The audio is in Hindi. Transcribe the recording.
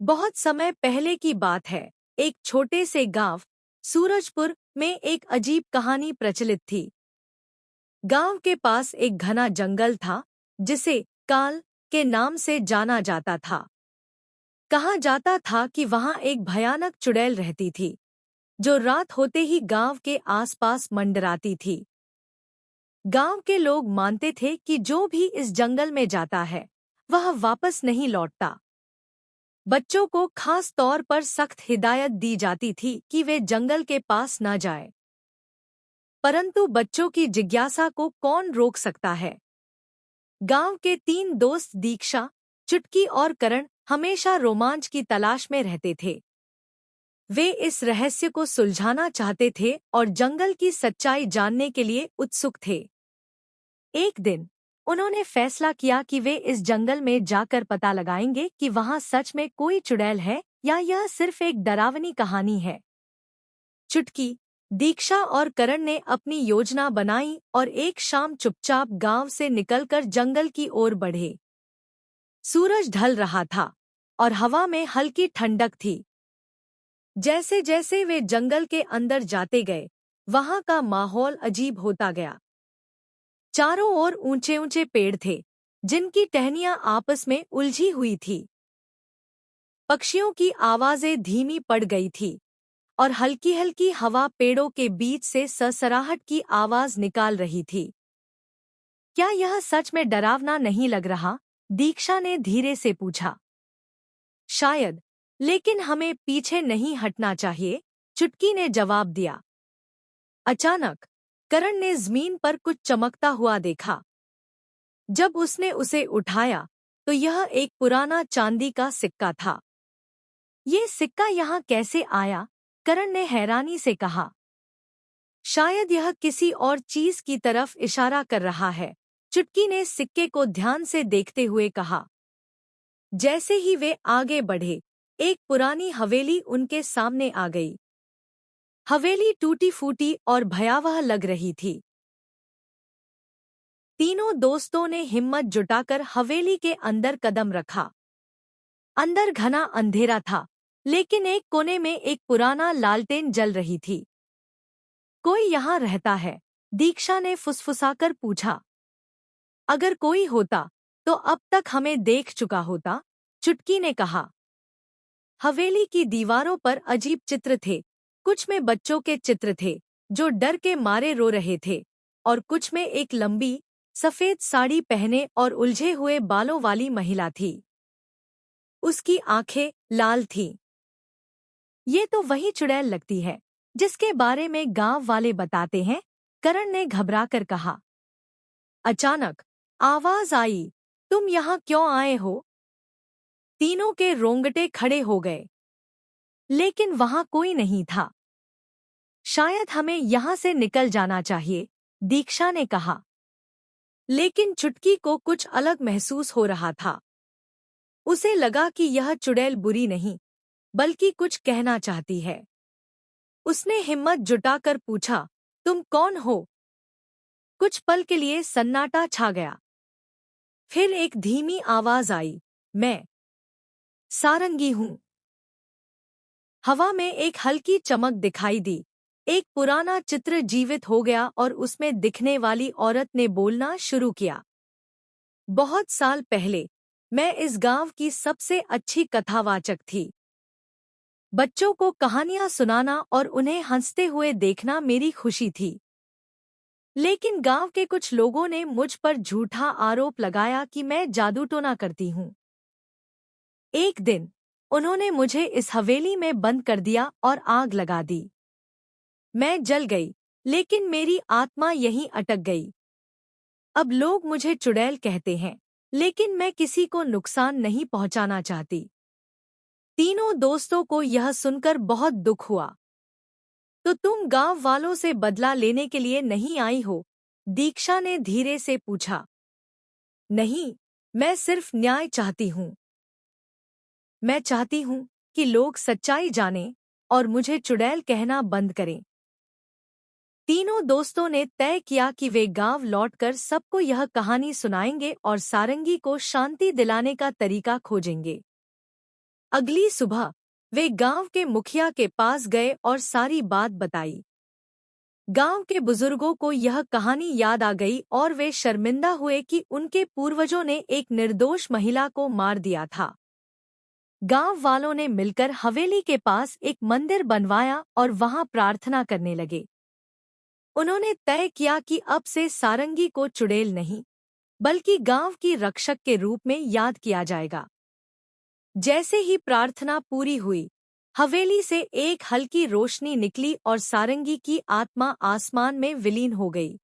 बहुत समय पहले की बात है। एक छोटे से गांव सूरजपुर में एक अजीब कहानी प्रचलित थी। गांव के पास एक घना जंगल था जिसे काल के नाम से जाना जाता था। कहा जाता था कि वहां एक भयानक चुड़ैल रहती थी जो रात होते ही गांव के आसपास मंडराती थी। गांव के लोग मानते थे कि जो भी इस जंगल में जाता है वह वापस नहीं लौटता। बच्चों को खास तौर पर सख्त हिदायत दी जाती थी कि वे जंगल के पास न जाएं। परंतु बच्चों की जिज्ञासा को कौन रोक सकता है। गांव के तीन दोस्त दीक्षा, चुटकी और करण हमेशा रोमांच की तलाश में रहते थे। वे इस रहस्य को सुलझाना चाहते थे और जंगल की सच्चाई जानने के लिए उत्सुक थे। एक दिन उन्होंने फैसला किया कि वे इस जंगल में जाकर पता लगाएंगे कि वहां सच में कोई चुड़ैल है या यह सिर्फ एक डरावनी कहानी है। चुटकी, दीक्षा और करण ने अपनी योजना बनाई और एक शाम चुपचाप गांव से निकलकर जंगल की ओर बढ़े। सूरज ढल रहा था और हवा में हल्की ठंडक थी। जैसे जैसे वे जंगल के अंदर जाते गए, वहां का माहौल अजीब होता गया। चारों ओर ऊंचे ऊंचे पेड़ थे जिनकी टहनियां आपस में उलझी हुई थी। पक्षियों की आवाजें धीमी पड़ गई थी और हल्की हल्की हवा पेड़ों के बीच से सरसराहट की आवाज निकाल रही थी। क्या यह सच में डरावना नहीं लग रहा? दीक्षा ने धीरे से पूछा। शायद, लेकिन हमें पीछे नहीं हटना चाहिए, चुटकी ने जवाब दिया। अचानक करण ने जमीन पर कुछ चमकता हुआ देखा। जब उसने उसे उठाया तो यह एक पुराना चांदी का सिक्का था। ये सिक्का यहाँ कैसे आया? करण ने हैरानी से कहा। शायद यह किसी और चीज की तरफ इशारा कर रहा है, चुटकी ने सिक्के को ध्यान से देखते हुए कहा। जैसे ही वे आगे बढ़े, एक पुरानी हवेली उनके सामने आ गई। हवेली टूटी फूटी और भयावह लग रही थी। तीनों दोस्तों ने हिम्मत जुटाकर हवेली के अंदर कदम रखा। अंदर घना अंधेरा था, लेकिन एक कोने में एक पुराना लालटेन जल रही थी। कोई यहाँ रहता है? दीक्षा ने फुसफुसाकर पूछा। अगर कोई होता तो अब तक हमें देख चुका होता, चुटकी ने कहा। हवेली की दीवारों पर अजीब चित्र थे। कुछ में बच्चों के चित्र थे जो डर के मारे रो रहे थे, और कुछ में एक लंबी सफेद साड़ी पहने और उलझे हुए बालों वाली महिला थी। उसकी आंखें लाल थीं। ये तो वही चुड़ैल लगती है जिसके बारे में गांव वाले बताते हैं, करण ने घबराकर कहा। अचानक आवाज आई, तुम यहाँ क्यों आए हो? तीनों के रोंगटे खड़े हो गए, लेकिन वहां कोई नहीं था। शायद हमें यहाँ से निकल जाना चाहिए, दीक्षा ने कहा। लेकिन चुटकी को कुछ अलग महसूस हो रहा था। उसे लगा कि यह चुड़ैल बुरी नहीं, बल्कि कुछ कहना चाहती है। उसने हिम्मत जुटाकर पूछा, तुम कौन हो? कुछ पल के लिए सन्नाटा छा गया। फिर एक धीमी आवाज आई, मैं सारंगी हूं। हवा में एक हल्की चमक दिखाई दी। एक पुराना चित्र जीवित हो गया और उसमें दिखने वाली औरत ने बोलना शुरू किया। बहुत साल पहले मैं इस गांव की सबसे अच्छी कथावाचक थी। बच्चों को कहानियां सुनाना और उन्हें हंसते हुए देखना मेरी खुशी थी। लेकिन गांव के कुछ लोगों ने मुझ पर झूठा आरोप लगाया कि मैं जादूटोना करती हूँ। एक दिन उन्होंने मुझे इस हवेली में बंद कर दिया और आग लगा दी। मैं जल गई, लेकिन मेरी आत्मा यहीं अटक गई। अब लोग मुझे चुड़ैल कहते हैं, लेकिन मैं किसी को नुकसान नहीं पहुंचाना चाहती। तीनों दोस्तों को यह सुनकर बहुत दुख हुआ। तो तुम गांव वालों से बदला लेने के लिए नहीं आई हो? दीक्षा ने धीरे से पूछा। नहीं, मैं सिर्फ न्याय चाहती हूँ। मैं चाहती हूँ कि लोग सच्चाई जानें और मुझे चुड़ैल कहना बंद करें। तीनों दोस्तों ने तय किया कि वे गांव लौटकर सबको यह कहानी सुनाएंगे और सारंगी को शांति दिलाने का तरीका खोजेंगे। अगली सुबह वे गांव के मुखिया के पास गए और सारी बात बताई। गांव के बुजुर्गों को यह कहानी याद आ गई और वे शर्मिंदा हुए कि उनके पूर्वजों ने एक निर्दोष महिला को मार दिया था। गांव वालों ने मिलकर हवेली के पास एक मंदिर बनवाया और वहां प्रार्थना करने लगे। उन्होंने तय किया कि अब से सारंगी को चुड़ैल नहीं, बल्कि गांव की रक्षक के रूप में याद किया जाएगा। जैसे ही प्रार्थना पूरी हुई, हवेली से एक हल्की रोशनी निकली और सारंगी की आत्मा आसमान में विलीन हो गई।